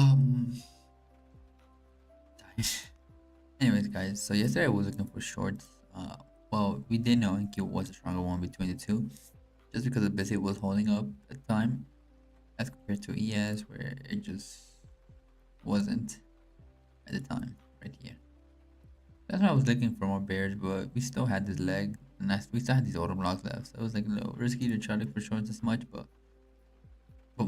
Um. Anyways, guys. So yesterday I was looking for shorts. Well, we did know NQ was a stronger one between the two, just because the Biscuit was holding up at the time, as compared to ES, where it just wasn't at the time. Right here. That's why I was looking for more bears, but we still had this leg, and we still had these auto blocks left. So it was like a little risky to try to look for shorts this much, but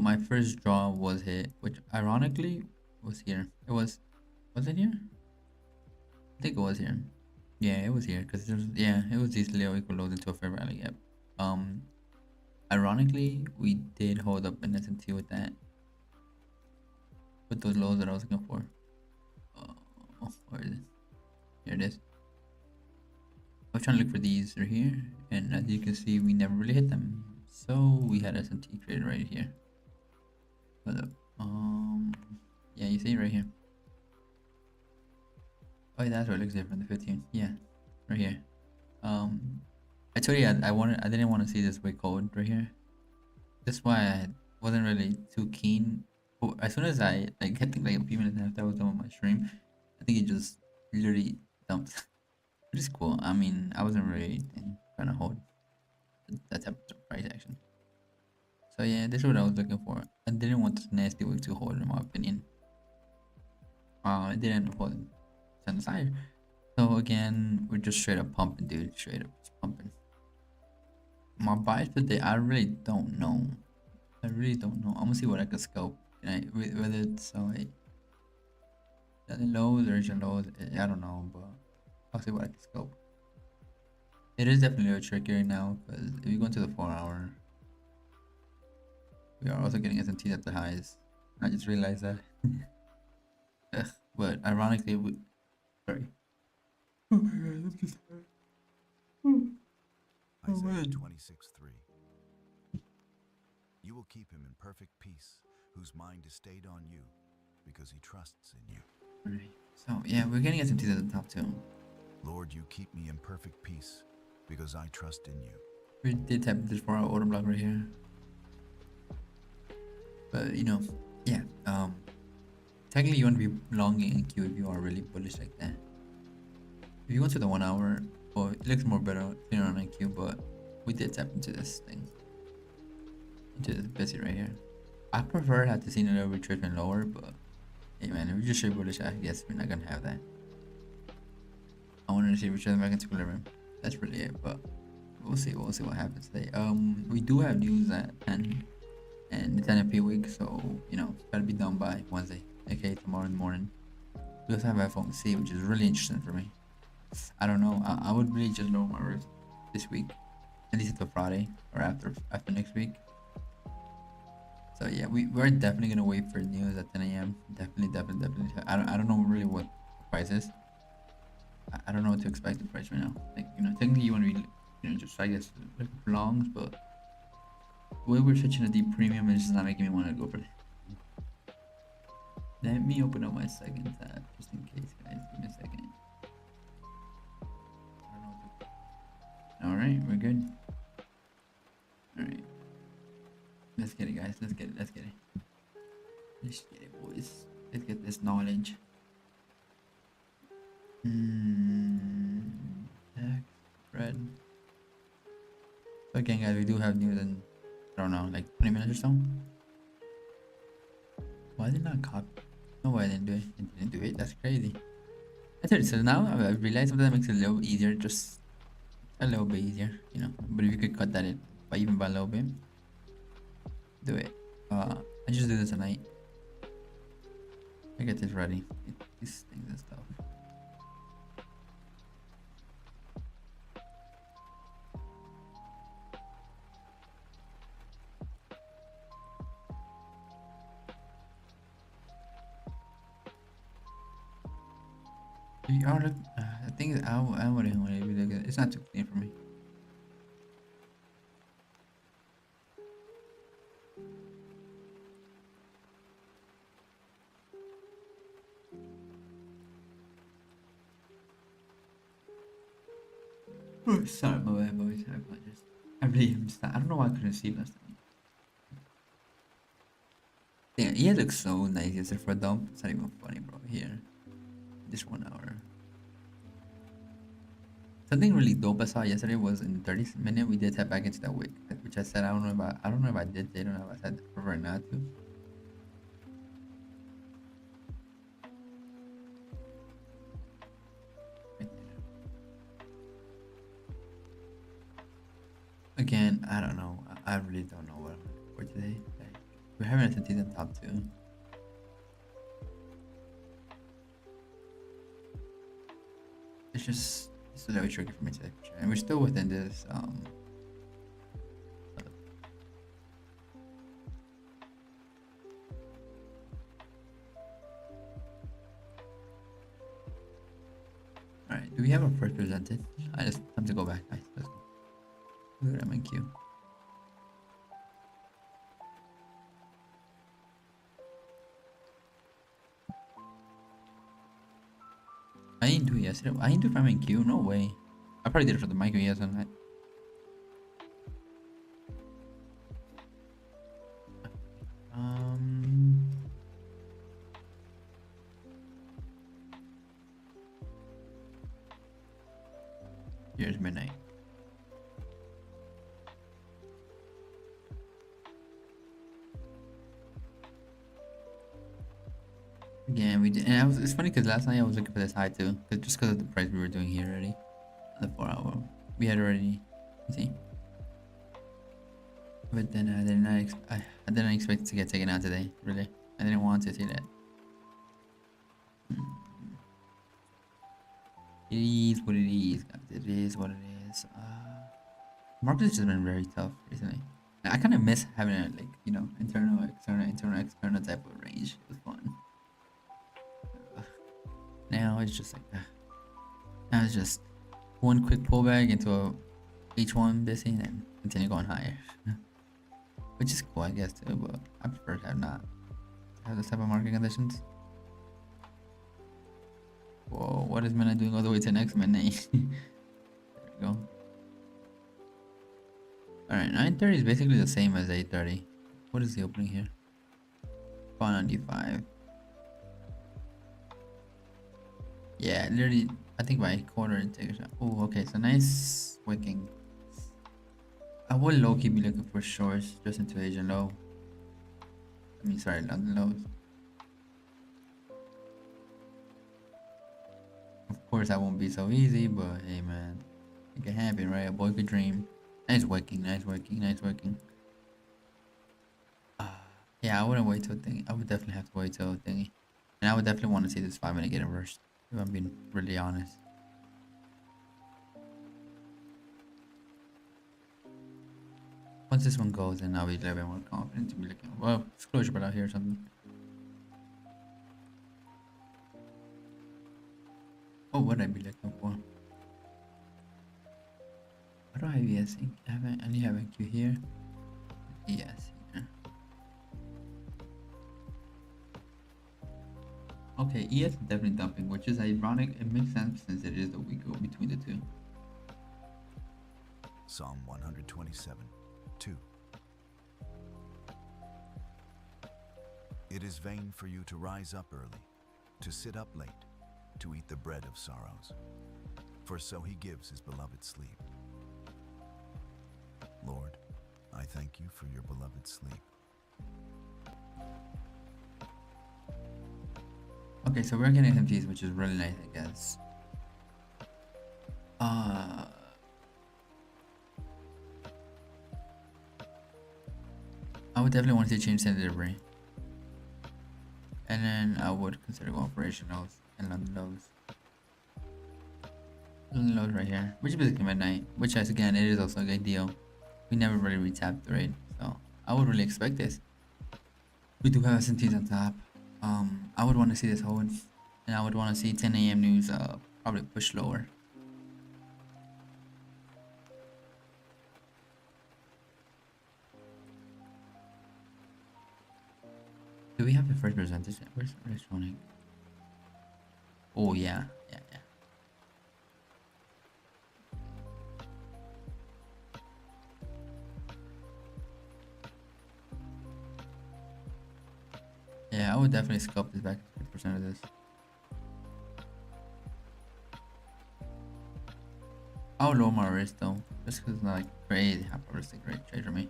my first draw was hit, which ironically was here. Was it here? I think it was here. Yeah, it was here because it was these little equal loads into a fair value gap. Um, Ironically, we did hold up an S&T with that, with those lows that I was looking for. Where is it? Here it is. I was trying to look for these right here, and as you can see, we never really hit them. So we had S&T created right here. Hold up. Yeah, you see it right here. Oh, yeah, that's what it looks different. The 15. Yeah, right here. I told you I didn't want to see this way code right here. That's why I wasn't really too keen. But as soon as I like I think like a few minutes after I was done with my stream, I think it just literally dumped. Which is cool. I mean, I wasn't really trying to hold that type of price action. So yeah, this is what I was looking for. I didn't want this nasty way to hold in my opinion. It didn't hold on the side. So again, we're just straight up pumping, dude. Straight up just pumping. My bias today, I really don't know. I really don't know. I'm gonna see what I can scope. Whether it's like lows or lows, I don't know, but I'll see what I can scope. It is definitely a trickier now because if you go into the 4 hour, we are also getting S&Ts at the highs. I just realized that. Ugh, but ironically, sorry. Oh my god, that's just. Isaiah 26:3. You will keep him in perfect peace, whose mind is stayed on you, because he trusts in you. Alright, so yeah, we're getting S&Ts at the top too. Lord, you keep me in perfect peace, because I trust in you. We did tap this 4 hour order block right here. But yeah, technically you want to be longing in Q if you are really bullish like that. If you go to the 1 hour, well, it looks more better clear on IQ, but we did tap into this thing, into this busy right here. I prefer had to see a little retracement lower, but hey man, if we just straight bullish, I guess we're not gonna have that. I wanted to see retracement back into equilibrium. That's really it, but we'll see what happens today. We do have news at 10 and the 10 FP week, so it's gotta be done by Wednesday, aka tomorrow in the morning. We also have FOMC, which is really interesting for me. I don't know. I would really just lower my risk this week, at least until Friday or after next week. So yeah, we're definitely gonna wait for news at 10 a.m. Definitely. I don't know really what the price is. I don't know what to expect the price right now. Like technically you want to be just I guess looking for longs, but the way we're switching a deep premium is just not making me want to go for it. Let me open up my second tab just in case, guys. Give me a second. Alright, we're good. Alright. Let's get it, guys. Let's get it. Let's get it, boys. Let's get this knowledge. Tax, spread. So again, guys, we do have news in, I don't know, like 20 minutes or so. Why did it not copy? No, why I didn't do it. It didn't do it. That's crazy. That's it. So now I realized something that makes it a little easier, just a little bit easier, But if you could cut that in by even by a little bit, do it. I just do this tonight. I get this ready. These things and stuff. You are the thing is I wouldn't want to be like it's not too clean for me. Oh, sorry, my bad, boys. I apologize. I really am. I don't know why I couldn't see last time. Yeah, it looks so nice yesterday for a dump. It's not even funny, bro. Here, just 1 hour. Something really dope I saw yesterday was in 30 minute we did tap back into that wick, which I said I don't know if I did. I don't know if I said prefer not to. Right there. Again, I don't know. I really don't know what I'm looking for today. Like, we're having a Santita top two. It's really tricky for me today, for sure. And we're still within this all right, do we have a first presented? I just time to go back. Nice, let's go. Look at MNQ. I didn't do it yesterday. I didn't do it for MNQ. No way. I probably did it for the micro yesterday. Um, here's midnight. Again, we did, and it's funny because last night I was looking for this high too, just because of the price we were doing here already. The 4 hour, we had already, see. But then I didn't expect it to get taken out today. Really, I didn't want to see that. It is what it is, guys. It is what it is. Market has just been very tough recently. I kind of miss having a internal, external type of range. It was fun. Now it's just like now it's just one quick pullback into a H1 busy and then continue going higher, which is cool, I guess too. But I prefer to have this type of market conditions. Whoa, what is Midnight doing all the way to next Midnight? There we go. Alright, 9:30 is basically the same as 8:30. What is the opening here? 595. Yeah, literally, I think by quarter it takes a shot. Oh, okay, so nice wicking. I would low key be looking for shorts just into Asian low. I mean, sorry, London lows. Of course, that won't be so easy, but hey, man, it can happen, right? A boy could dream. Nice working, nice working, nice working. Yeah, I wouldn't wait till thingy. I would definitely have to wait till thingy. And I would definitely want to see this 5 minute get reversed, if I'm being really honest. Once this one goes, then I'll be a little bit more confident to be looking. Well, disclosure, but out here or something. Oh, what I'd be looking for? What do I have ES? I only have NQ here. ES here. Okay, ES is definitely dumping, which is ironic. It makes sense since it is the weaker between the two. Psalm 127, 2. It is vain for you to rise up early, to sit up late, to eat the bread of sorrows, for so he gives his beloved sleep. Lord, I thank you for your beloved sleep. Okay, so we're getting SMTs, which is really nice, I guess. I would definitely want to see change in delivery. And then I would consider going for Asian lows and London lows. London lows right here, which is basically midnight, which is again, it is also a good deal. We never really retapped the rate, so I would really expect this. We do have SMTs on top. I would want to see this hold, and I would want to see 10 a.m. news probably push lower. Do we have the first percentage? Where's electronic? Oh yeah, yeah, yeah. I would definitely sculpt this back 50% of this. I would lower my risk though, just because it's not like crazy hyper-realistic trade for me.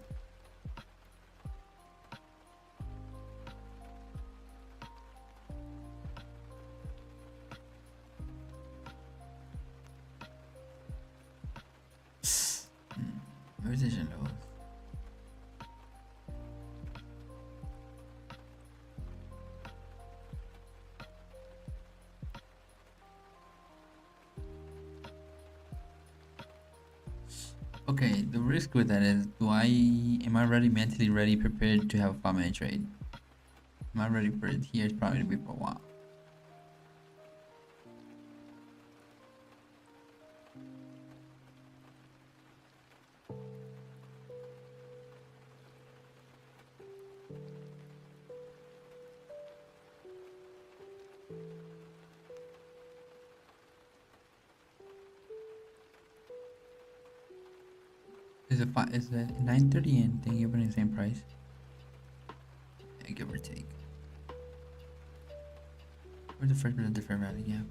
Resistance lows. Okay, the risk with that is, am I ready, mentally ready, prepared to have a 5-minute trade? Am I ready for it? Here, it's probably gonna be for a while. Is it 9:30 and thing opening the same price? Yeah, give or take. Where's the first percent fair value? Yeah.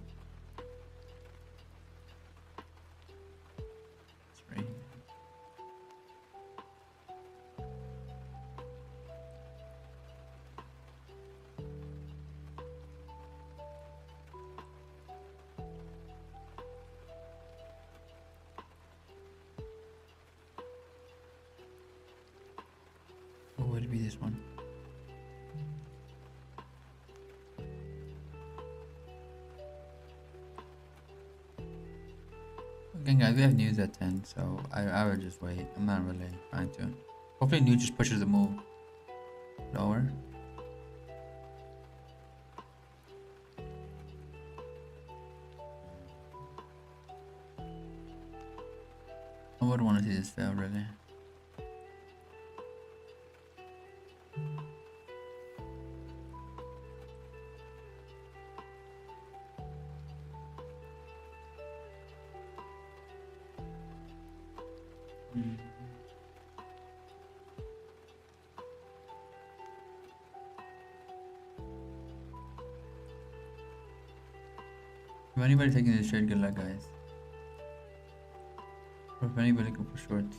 It's right here. What would it be, this one? Okay guys, we have news at 10, so I would just wait. I'm not really trying to. Hopefully news just pushes the move lower. I wouldn't want to see this fail really. If anybody taking this trade, good luck guys. Or if anybody looking for shorts.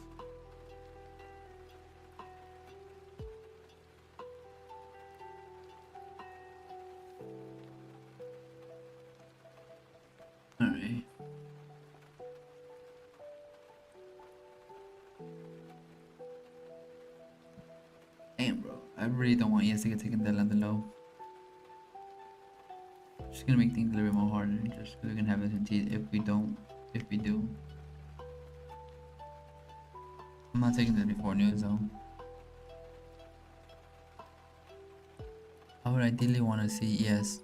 Alright. Damn bro, I really don't want ES to get taken that on the low. Just gonna make things a little bit more harder, just because we can have SMT if we don't, if we do. I'm not taking this before news though. I would ideally want to see ES.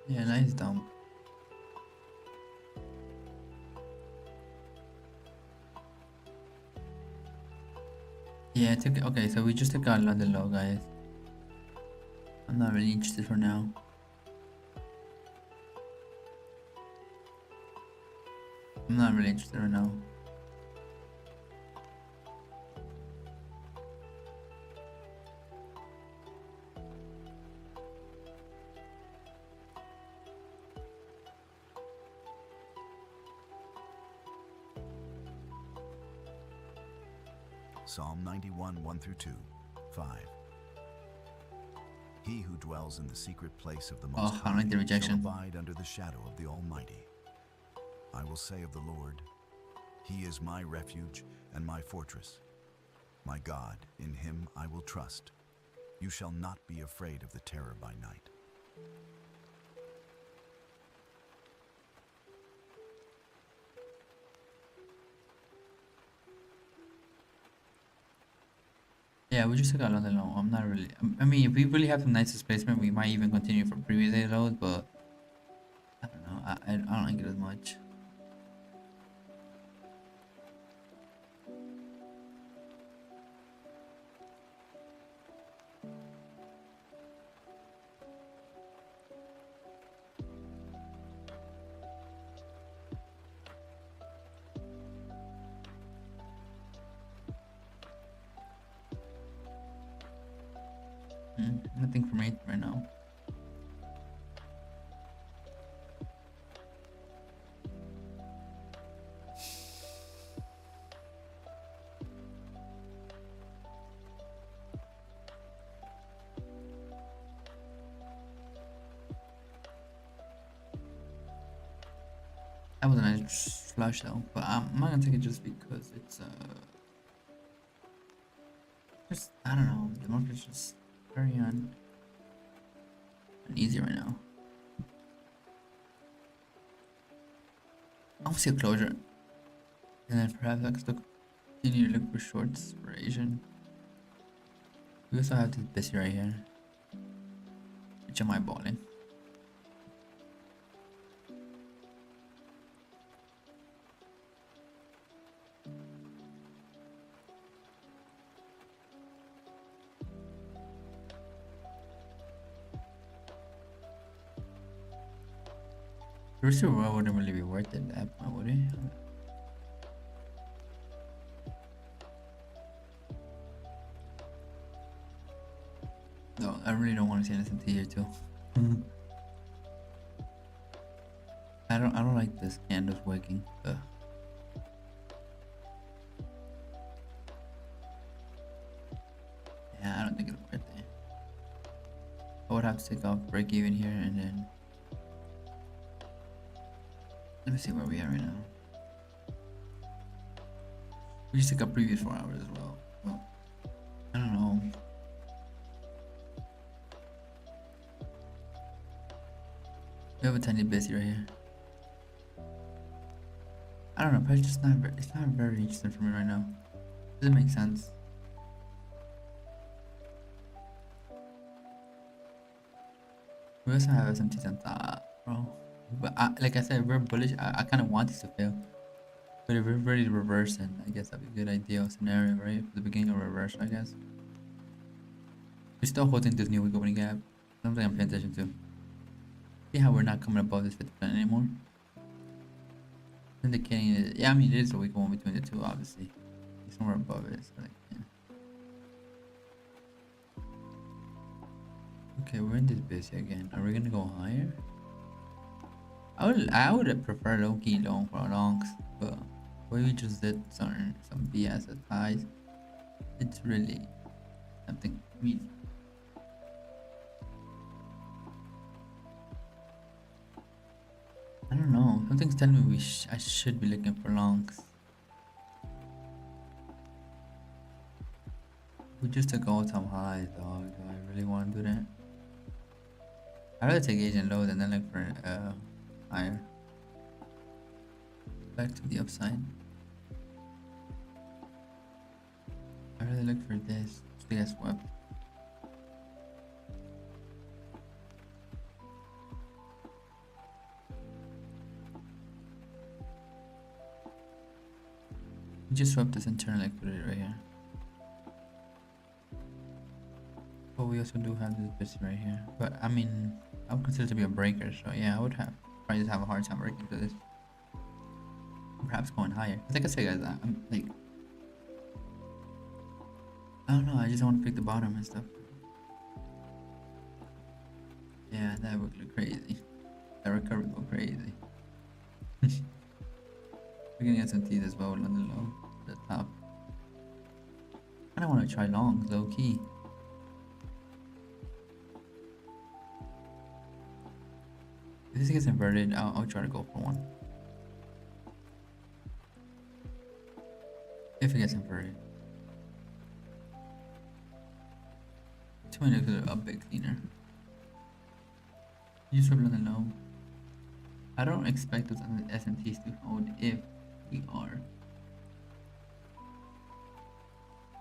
Yeah, nice dump. Yeah, okay, so we just took out London low, guys. I'm not really interested for now. I'm not really interested right now. Psalm 91, 1 through 2, 5. He who dwells in the secret place of the Most I don't like the High rejection. shall abide under the shadow of the Almighty. I will say of the Lord, He is my refuge and my fortress. My God, in Him I will trust. You shall not be afraid of the terror by night. Yeah, we just took out London low. I'm not really. I mean, if we really have some nice displacement, we might even continue for previous day lows, but I don't know. I don't like it as much. Nothing for me right now. That was a nice flush though, but I'm not gonna take it just because it's just I don't know. The market's just very uneasy right now. I want to see a closure, and then perhaps I could continue to look for shorts for Asian. We also have this busy right here, which am eyeballing. The rest of the world wouldn't really be worth it that point, would it? No, I really don't want to see an SMT here too. I don't like this candles working. Yeah, I don't think it's worth it. I would have to take off break even here and then let me see where we are right now. We just took up previous 4 hours as well. Well, I don't know. We have a tiny busy right here. I don't know, but it's not very interesting for me right now. Doesn't make sense. We also have SMTs on top, bro. But like I said, we're bullish. I kind of want this to fail. But if we're ready to reverse, then I guess that'd be a good ideal scenario, right? For the beginning of reverse, I guess. We're still holding this new week opening gap. Something I'm paying attention to. See how we're not coming above this 50% anymore? Indicating it. Yeah, I mean, it is a weak one between the two, obviously. It's somewhere above it, so like, yeah. Okay, we're in this busy again. Are we gonna go higher? I would have preferred low-key long for longs, but we just did some BS at highs. It's really something. I mean, I don't know. Something's telling me I should be looking for longs. We just took all-time highs, dog. Do I really want to do that? I'd rather take Asian lows and then look for higher. Back to the upside. I'd rather look for this to get swept. We just swept this internal liquidity right here. But we also do have this bit right here. But I mean, I would consider it to be a breaker, so yeah, I would probably just have a hard time breaking through this. Perhaps going higher. Like I said, guys, I'm like, I don't know. I just want to pick the bottom and stuff. Yeah, that would look crazy. That recovery would go crazy. We're gonna get some teeth as well on the low, the top. I don't want to try long, low key. If this gets inverted, I'll try to go for one. If it gets inverted. Too many looks a bit cleaner. You just on the low. I don't expect those SMTs to hold if we are.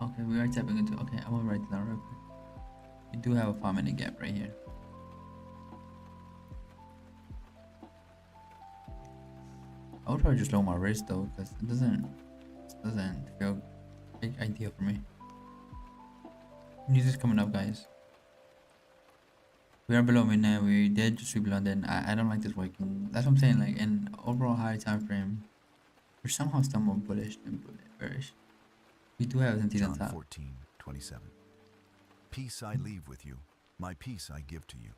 Okay, we are tapping into. Okay, I'm gonna write that real quick. We do have a 5-minute gap right here. I would probably just lower my wrist though, because it doesn't feel ideal for me. News is coming up, guys. We are below midnight. We did just be below. Then I don't like this working. That's what I'm saying. Like in overall high time frame, we're somehow still more bullish than bearish. We do have SMTs on top. John 14:27. Peace I leave with you. My peace I give to you.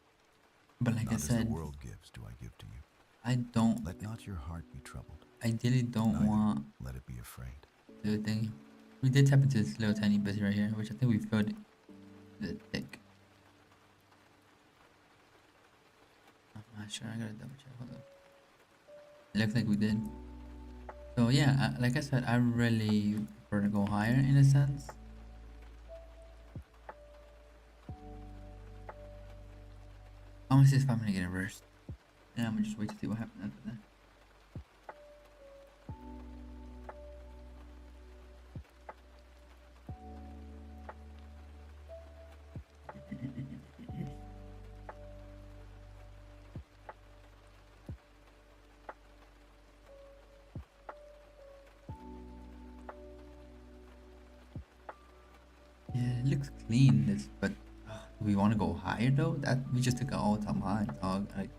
But like I Not as the said, world gives do I give to you. I don't, Let not your heart be troubled, ideally don't neither want let it be afraid. the thing. We did tap into this little tiny bit right here, which I think we filled the thick. I'm not sure. I gotta double check. Hold up. It looks like we did. So yeah, like I said, I really prefer to go higher in a sense. I want to see if I'm gonna get a burst, and I'm gonna just wait to see what happens after that. Yeah, it looks clean. This, but do we want to go higher though? That we just took an all-time high, dog. Like,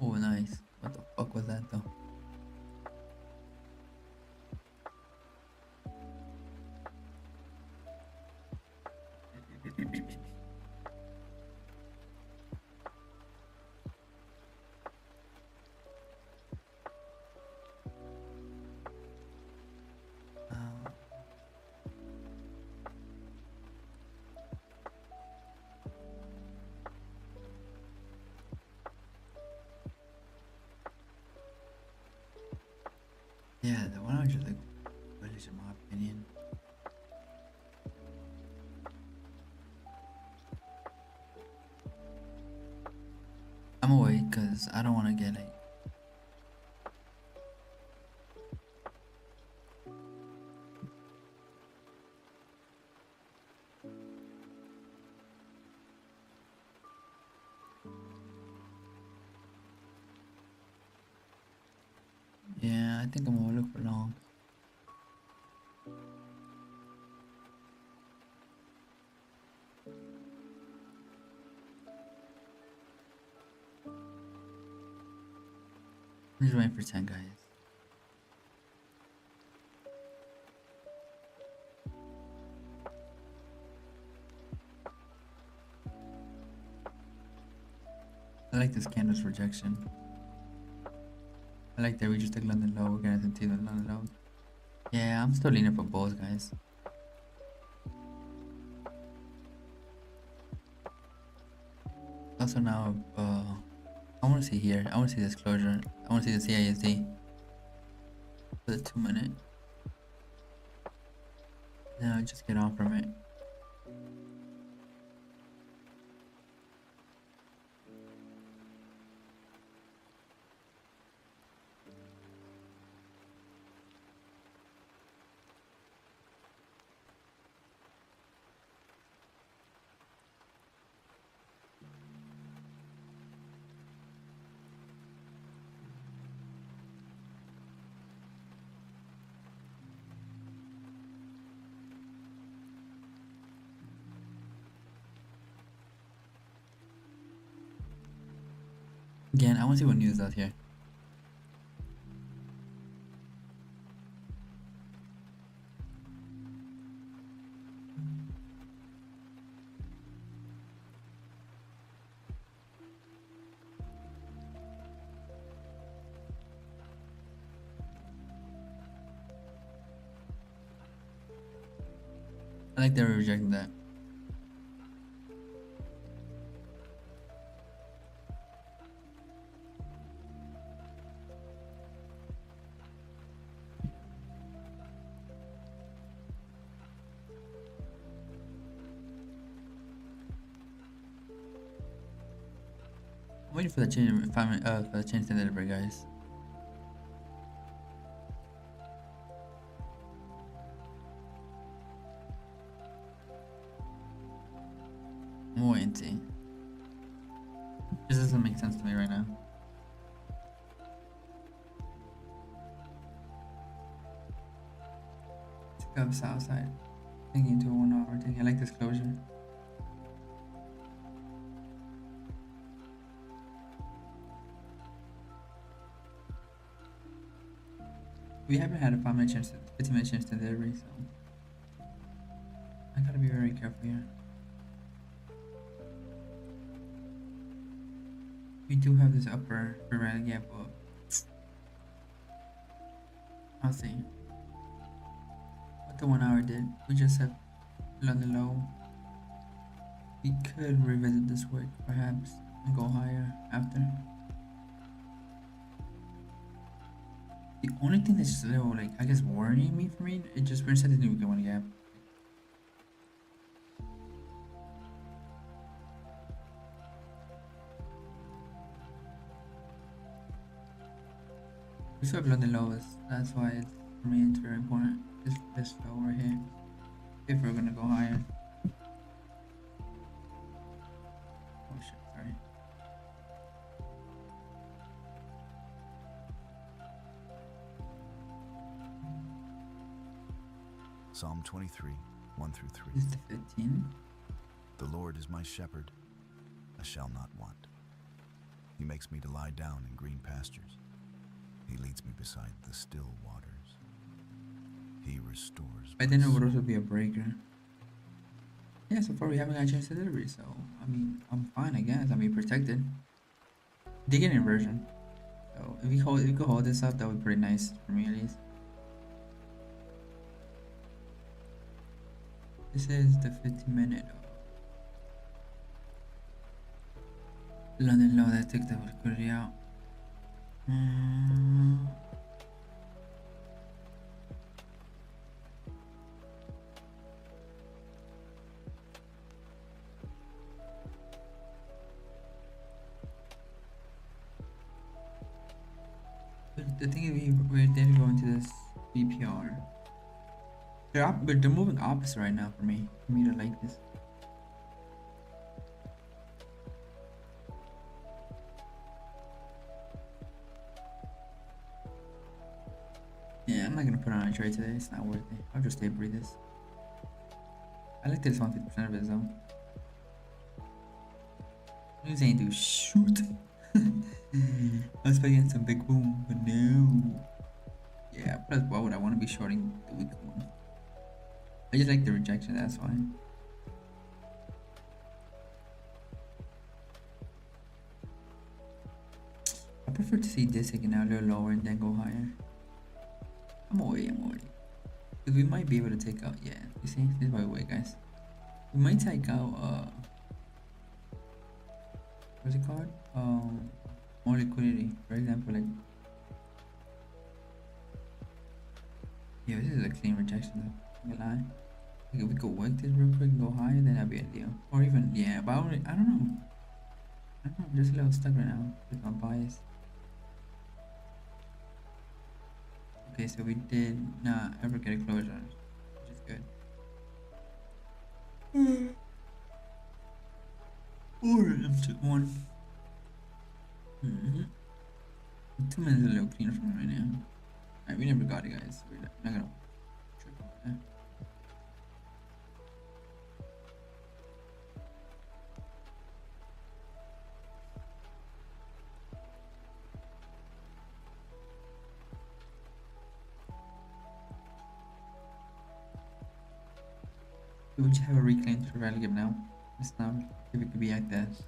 oh, nice. What the fuck was that though? Uh, yeah, the one I just like bullish in my opinion. I'm away because I don't want to get like. Yeah, I think I'm gonna look for long. I'm just waiting for 10 guys. I like this candle's rejection. I like that we just took London low. We're gonna continue with London low. Yeah, I'm still leaning for bulls, guys. Also now, I want to see here. I want to see this closure. I want to see the CISD for the 2 minute. Then I'll just get off from it. Again, I want to see what news does here. I like that we're rejecting that. I'm waiting for the change. For the change to deliver, guys. I'm waiting to see. This doesn't make sense to me right now. Took up south side. Thinking into a 1 hour thing. I like this closure. We haven't had a 5 minute chance, 15 minute chance to delivery, so very careful here. We do have this upper rally gap, but I'll see what the 1 hour did. We just have London low. We could revisit this wick perhaps and go higher after. The only thing that's just a little, like, I guess worrying me for me, it just we're inside the new week one gap. We still have London lows, that's why it's, for me it's very important. This low right here. If we're gonna go higher. Oh shit, sorry. Psalm 23, 1 through 3. This is the 15. The Lord is my shepherd, I shall not want. He makes me to lie down in green pastures. He leads me beside the still waters. He restores I my didn't know it would soul. also be a breaker. Yeah, so far we haven't got a chance to delivery, so I mean I'm fine I guess. I mean protected. They get an inversion. So if you could hold this up, that would be pretty nice for me at least. This is the 15-minute London low that took the liquidity out. But the thing is, we did go into this BPR. But they're moving opposite right now for me to like this. Yeah, I'm not gonna put on a trade today. It's not worth it. I'll just stay breathe this. I like this 150% of it though. News ain't do shoot. I was expecting some big boom, but no. Yeah, plus why would I want to be shorting the weak one? I just like the rejection, that's why. I prefer to see this taken out a little lower and then go higher. I'm away. Because we might be able to take out, yeah, you see, this is why we wait, guys. We might take out, what's it called? More liquidity, for example, like, yeah, this is a clean rejection though, I'm gonna lie. Like if we could work this real quick and go higher, then that'd be ideal. Or even, yeah, but I don't know. I'm just a little stuck right now with my bias. Okay, so we did not ever get a closure, which is good. Or M1. 2 minutes is a little cleaner for me right now. Alright, we never got it, guys. We're not gonna trip on that. We just have a reclaim to rally gap now. It's not if it could be like this.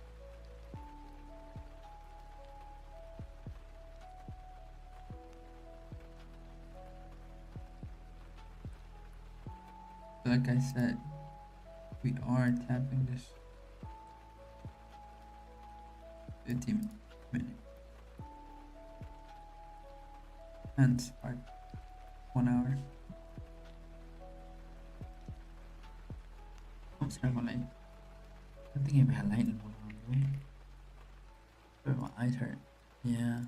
So like I said, we are tapping this 15-minute and 1 hour. I'm sorry, my light. I think I've had light in 1 hour, right? But my eyes hurt. Yeah.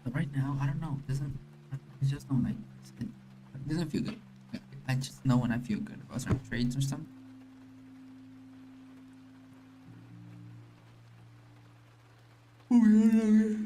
But right now, I don't know. It just don't like. It doesn't feel good. I just know when I feel good about certain trades or something. Oh yeah.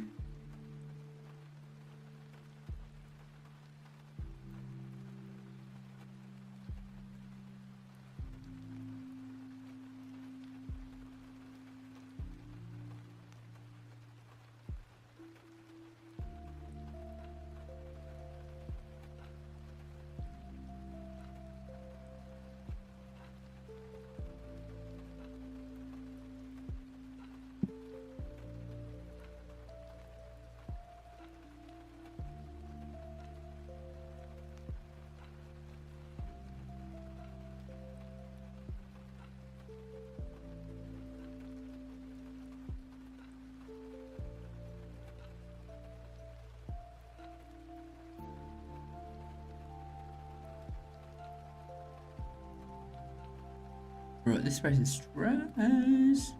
Bro, this price is trash. Is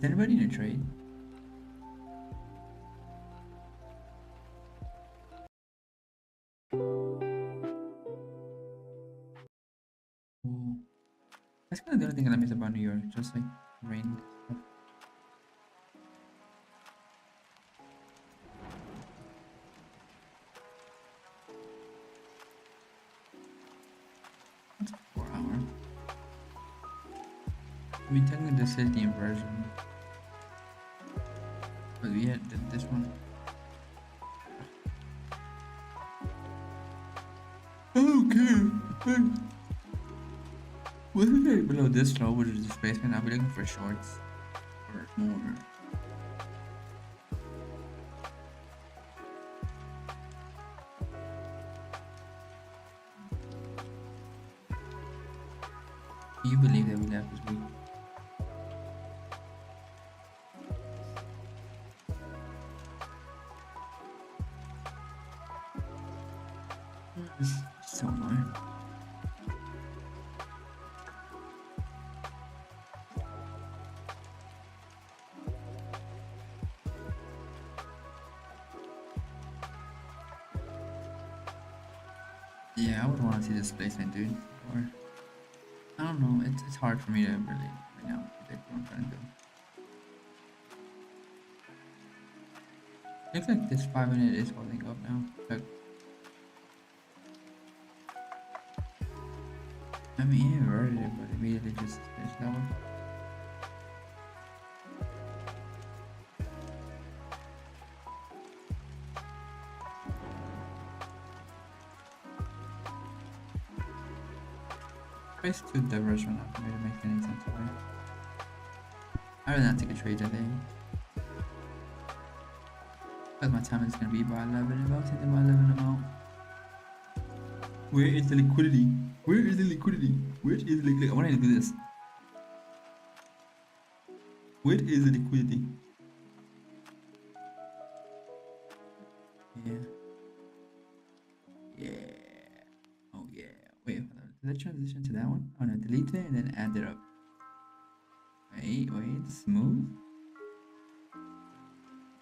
anybody in a trade? Oh, that's kind of the only thing I miss about New York, just like rain and stuff. That's a 4 hour. I mean, technically this is the inversion, but we had this one. Okay. Well, if we get below this low with the displacement, I'll be looking for shorts or more. Can you believe that we left this week? It's so annoying. Yeah, I would want to see displacement, dude. Or I don't know. It's hard for me to really right now predict what I'm trying to do. Looks like this 5 minute is holding up now. Look, I mean, it inverted it, but immediately just finished that one. It's too diverse right now for me to make any sense of it. I rather not take a trade today. Because my time is gonna be by 11. If I was taking by 11, I'm out. Where is the liquidity? Where is the liquidity? Where is the liquidity? I want to do this. Where is the liquidity? Yeah. Yeah. Oh yeah. Wait, hold on. Did I transition to that one? Oh no, delete it and then add it up. Wait, smooth.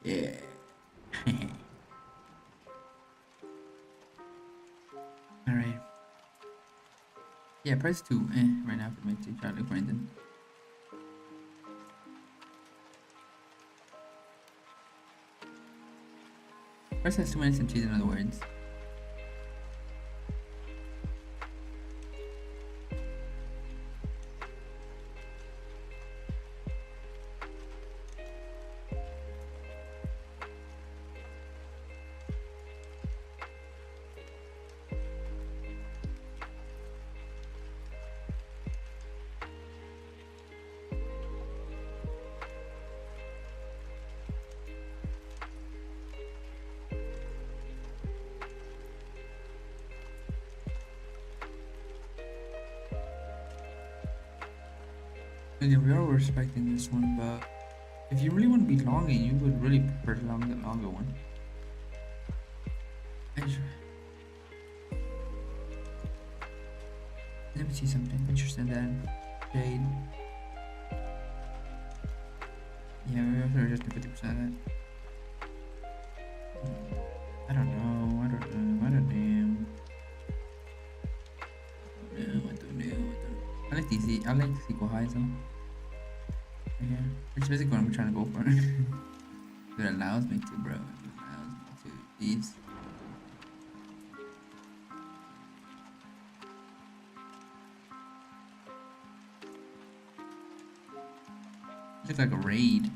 Yeah. Alright. Yeah, price 2. Right now for me to try to look Brandon. Price has 2 minutes and cheese in other words. Again, we are respecting this one, but if you really want to be longing, you would really prefer the longer one. Let me see something interesting then. Jade. Yeah, we're just 50% of that. I don't know. I don't know. I like these. I like the sequel highs though. Yeah, which basically what I'm trying to go for. It allows me to, bro. It allows me to. These. Looks like a raid.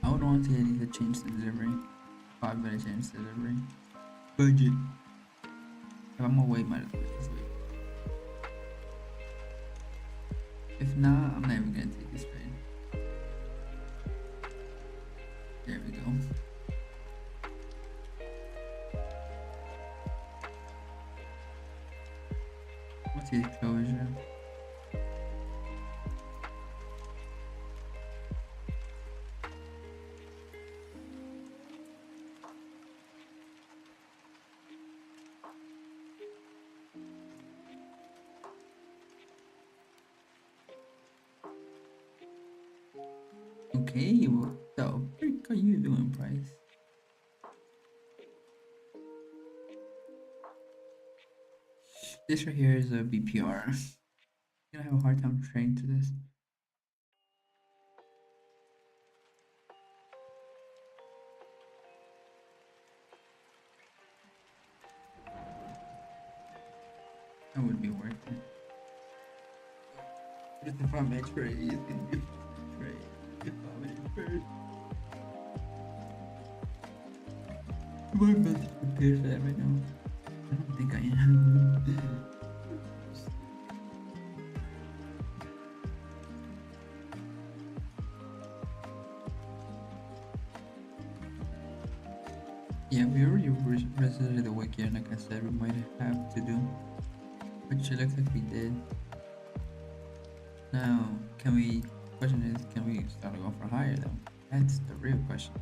I would want to see a change the delivery. 5 minute change the delivery. Budget. If I'm gonna wait, might as well just wait. If not, I'm not even gonna take this trade. There we go. What's his closure? Okay, what the frick are you doing, Price? This right here is a BPR. You're gonna have a hard time training to this. That would be worth it. Just if I'm X-ray, it's gonna be X-ray. If I'm X-ray. Am I mentally prepared for that right now? I don't think I am. Yeah, we already visited the wiki, and like I said, we might have to do, which it looks like we did. Now, can we? Question is, can we start to go for higher though? That's the real question.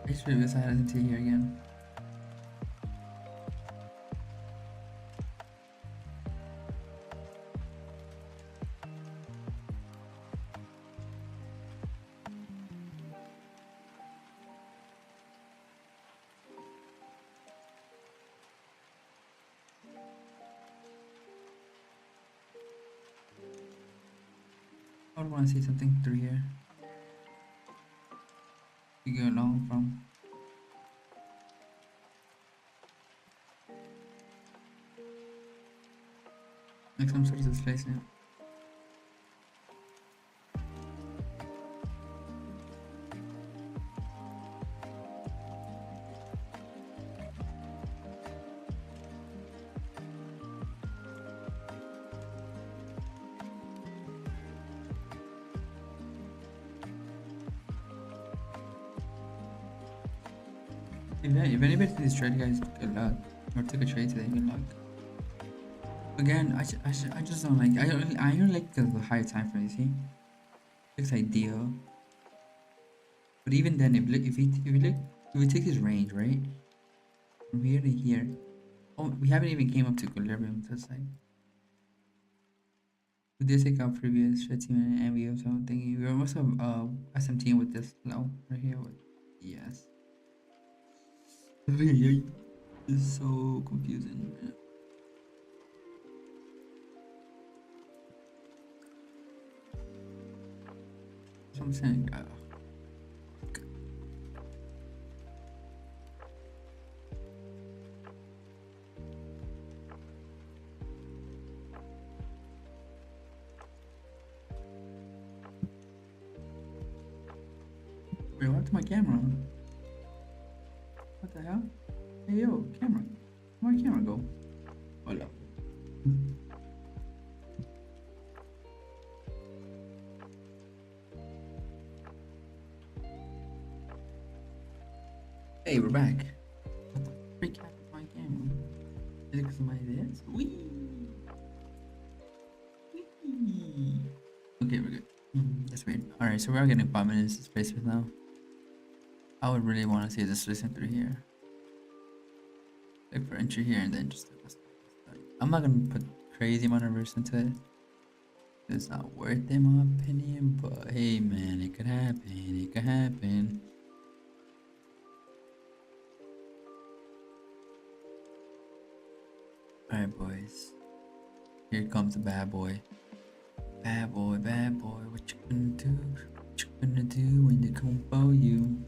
Actually, this I isn't here again. I would want to see something through here. You go along from. Like some sort of displacement. If anybody did this trade, guys, good luck. Or took a trade today, good luck. Again, I just don't like. I don't like the higher time frame. See, looks ideal. But even then, if we take his range right from here to here, oh, we haven't even came up to equilibrium. So it's like we did take our previous 15-minute MVO, so I'm thinking we're also SMT with this low right here with yes. It's so confusing. Man. So I'm saying, wait, what's my camera? What the hell? Hey yo, camera. Where'd my camera go? Hold up. Hey, we're back. What the freak happened to my camera? Is it because of my this? Wee! Wee! Okay, we're good. That's weird. Alright, so we are getting 5 minutes of space with now. I would really want to see this listen through here. Like for entry here and then just I'm not gonna put crazy amount of risk into it. It's not worth it in my opinion, but hey man, it could happen. It could happen. Alright boys. Here comes the bad boy. Bad boy, what you gonna do? What you gonna do when they come for you?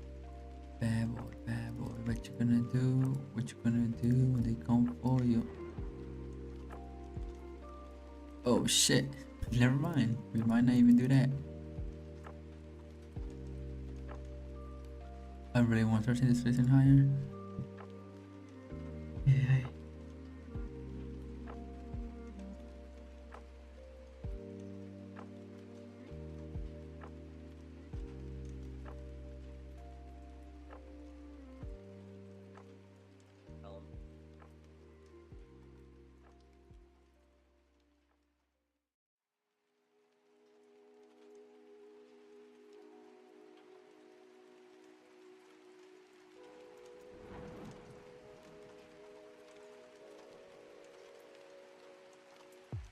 Bad boy, what you gonna do? What you gonna do when they come for you? Oh shit, never mind. We might not even do that. I really want to start this facing higher. Yeah.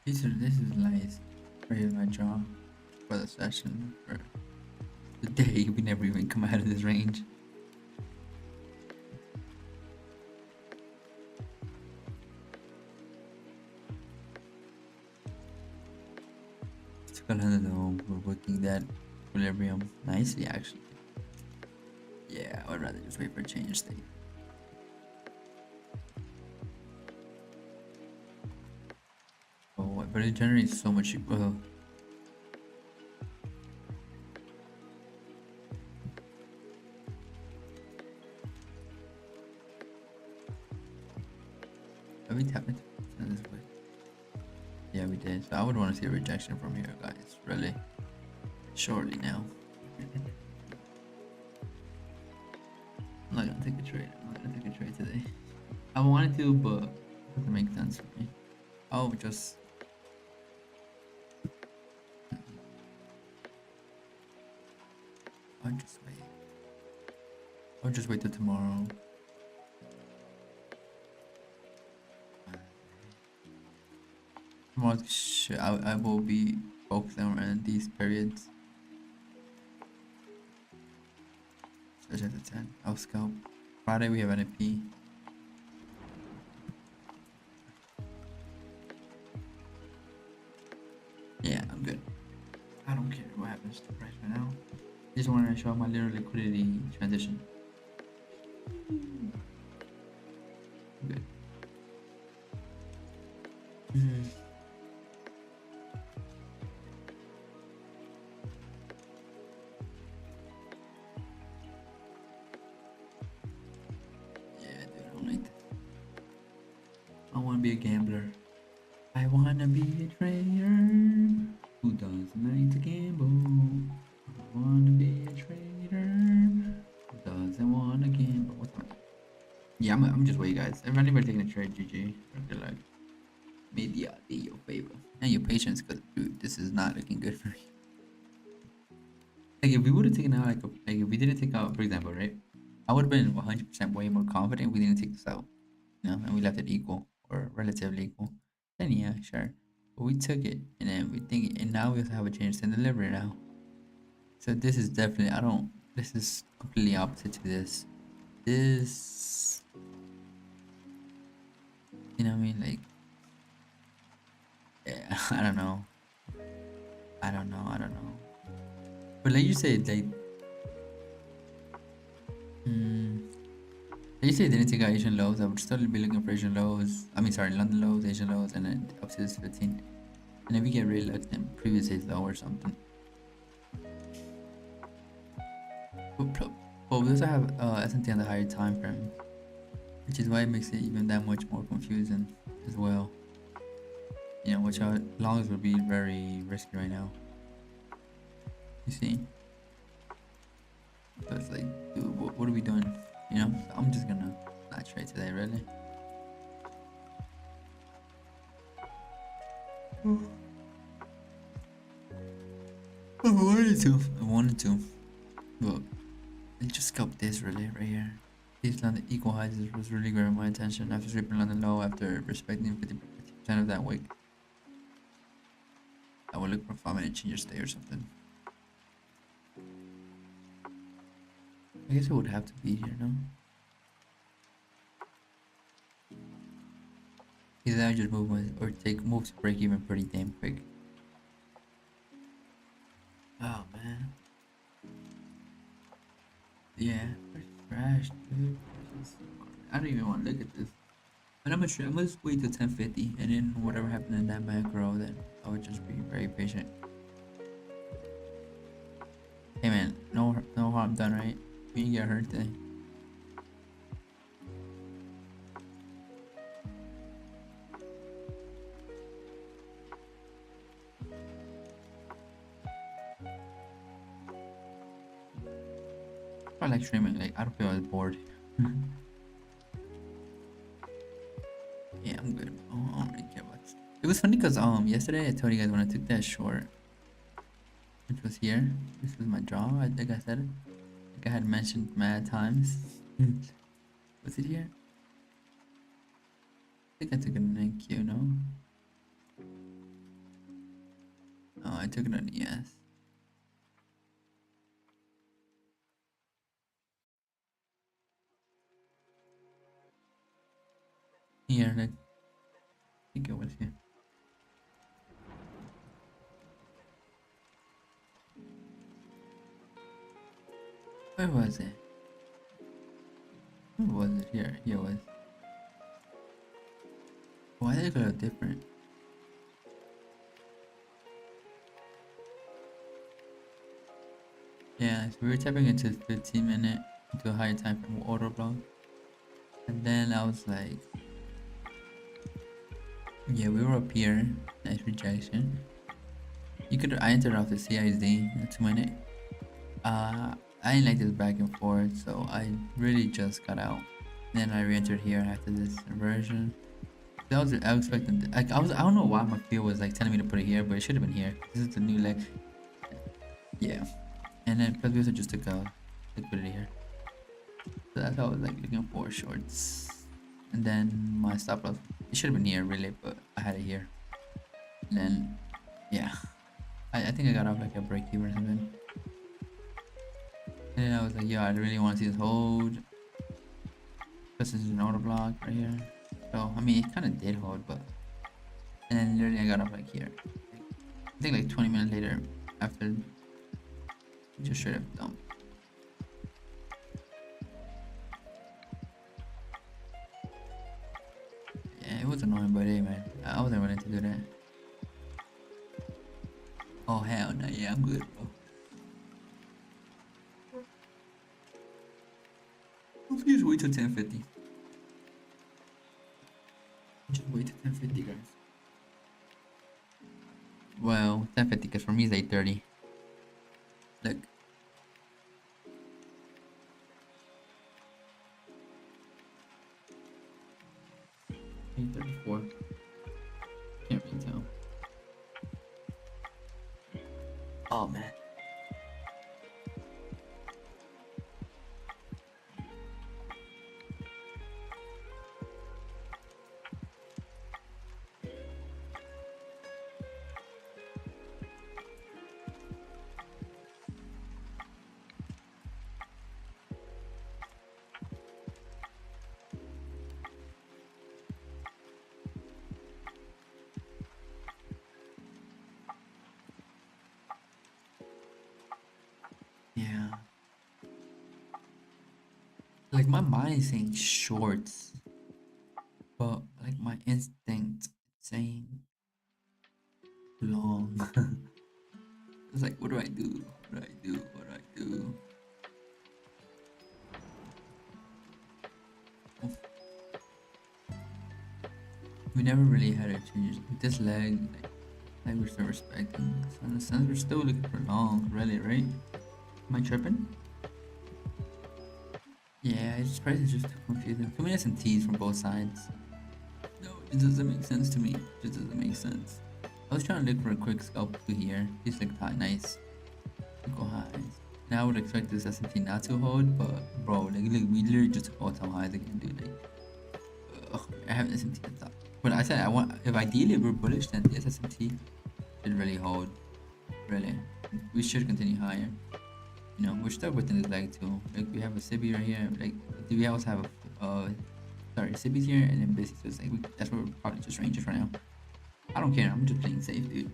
This is nice. Right in my jaw for the session for the day. We never even come out of this range. Took a lot though. We're working that equilibrium nicely actually. Yeah, I would rather just wait for a change state. Oh, but it generates so much. Well, have we tapped into this way? Yeah, we did. So I would want to see a rejection from here, guys. Really, shortly now. I'm not gonna take a trade. I'm not gonna take a trade today. I wanted to, but it doesn't make sense for me. I'll just. I'll just wait. I'll just wait till tomorrow. Tomorrow, I will be focusing on these periods. Especially at the 10. I'll scalp. Friday we have NFP. Yeah, I'm good. I don't care what happens to the price right now. Just wanted to show my little liquidity transition. Good. Yeah, dude, I don't like this. I want to be a gambler. I want to be a trader who doesn't like to gamble. I want to be a trader who doesn't want to gamble. What's my... Yeah, I'm just waiting, guys. If anybody taking a trade, GG. Good luck. May the odds be your favor. And your patience, because, dude, this is not looking good for me. Like, if we would have taken out, like if we didn't take out, for example, right? I would have been 100% way more confident if we didn't take this out, and we left it equal or relatively equal. Then, yeah, sure. But we took it, and then we think, and now we also have a chance to deliver it now. So, this is definitely, this is completely opposite to this. This, you know what I mean? Like, yeah, I don't know. I don't know. But like you said, like, mm, like you said, didn't take out Asian lows. I would still be looking for Asian lows. I mean, sorry, London lows, Asian lows, and then up to this 15. And if we get really lucky, then previous days low or something. But we also have S&T on the higher time frame, which is why it makes it even that much more confusing as well. You know, which longs would be very risky right now. You see? So it's like, dude, what are we doing? You know, so I'm just gonna not trade today, really. I wanted to, but I just scalped this really right here. These London equal highs was really grabbing my attention after stripping London low after respecting 50% of that wick. I will look for 5-minute change stay or something. I guess it would have to be here, no? Either I just move or take moves to break even pretty damn quick. Oh man. Yeah, trash, dude. I don't even want to look at this. But I'm gonna just wait till 10:50, and then whatever happened in that macro, then I would just be very patient. Hey man, no harm done, right? We didn't get hurt today. I like streaming. Like I don't feel as bored. Yeah, I'm good. I don't really care about this. It was funny because yesterday I told you guys when I took that short, which was here. This was my draw. I think I said it. I think I had mentioned mad times. Was it here? I think I took an NQ, no? I took it on yes. Here, I think it was here. Where was it? Where was it? Here, here it was. Why did it look different? Yeah, so we were tapping into 15-minute into a higher time from auto block. And then I was like, yeah, we were up here. Nice rejection. I entered off the CID in 2 minute. I didn't like this back and forth, so I really just got out. Then I re-entered here after this inversion. I was expecting, like, I don't know why my feel was like telling me to put it here, but it should have been here. This is the new leg. Yeah. And then plus we also just took a liquidity here. So that's how I was like looking for shorts. And then my stop loss, it should have been here really, but I had it here. And then, yeah. I think I got off like a break even or something. And then I was like, yeah, I really want to see this hold. This is an auto block right here. So, I mean, it kind of did hold, but... And then literally I got off like here. I think like 20 minutes later, after... Just straight up dump. Yeah, it was annoying, but hey, man. I wasn't willing to do that. Oh, hell no. Yeah, I'm good, bro. Please wait till 10:50. Just wait till 10:50, guys. Well, 10:50, because for me it's 8:30. Look. 8:34. Can't really tell. Oh, man. Yeah. Like my mind is saying shorts, but like my instinct saying long. It's like, what do I do? What do I do? What do I do? We never really had a change with this leg. Like we're still respecting. So in a sense, we're still looking for long, really, right? Am I tripping? Yeah, it's just price is just too confusing. Too many S&Ts from both sides. No, it doesn't make sense to me. It just doesn't make sense. I was trying to look for a quick scalp to here. These look nice. Go highs. Now I would expect this S&T not to hold, but bro, like we literally just took all-time highs again, dude. Like, I have an S&T at top. But I said I want, if ideally we're bullish, then this S&T should really hold. Really, we should continue higher. You know, we're stuck within this leg too. Like we have a Sibi right here. Like we also have a sorry, Sibis here, and then basically it's like that's where we're probably just ranges right now. I don't care. I'm just playing safe, dude.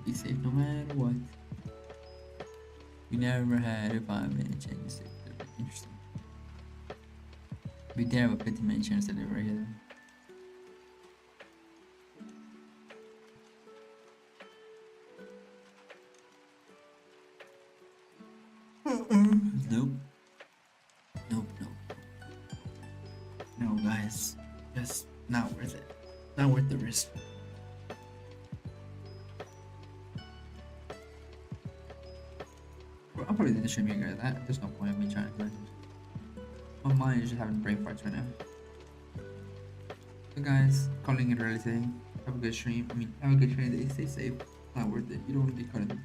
Be safe no matter what. We never had a 5-minute chance. Interesting. We did have a 50-minute chance to live right here. Nope. Nope. No, guys. Just not worth it. Not worth the risk. Bro, I'm probably gonna stream here, guys. There's no point in me trying to learn. My mind is just having brain farts right now. So, guys, calling it early today. Have a good stream. Have a good training day. Stay safe. Not worth it. You don't want to be caught in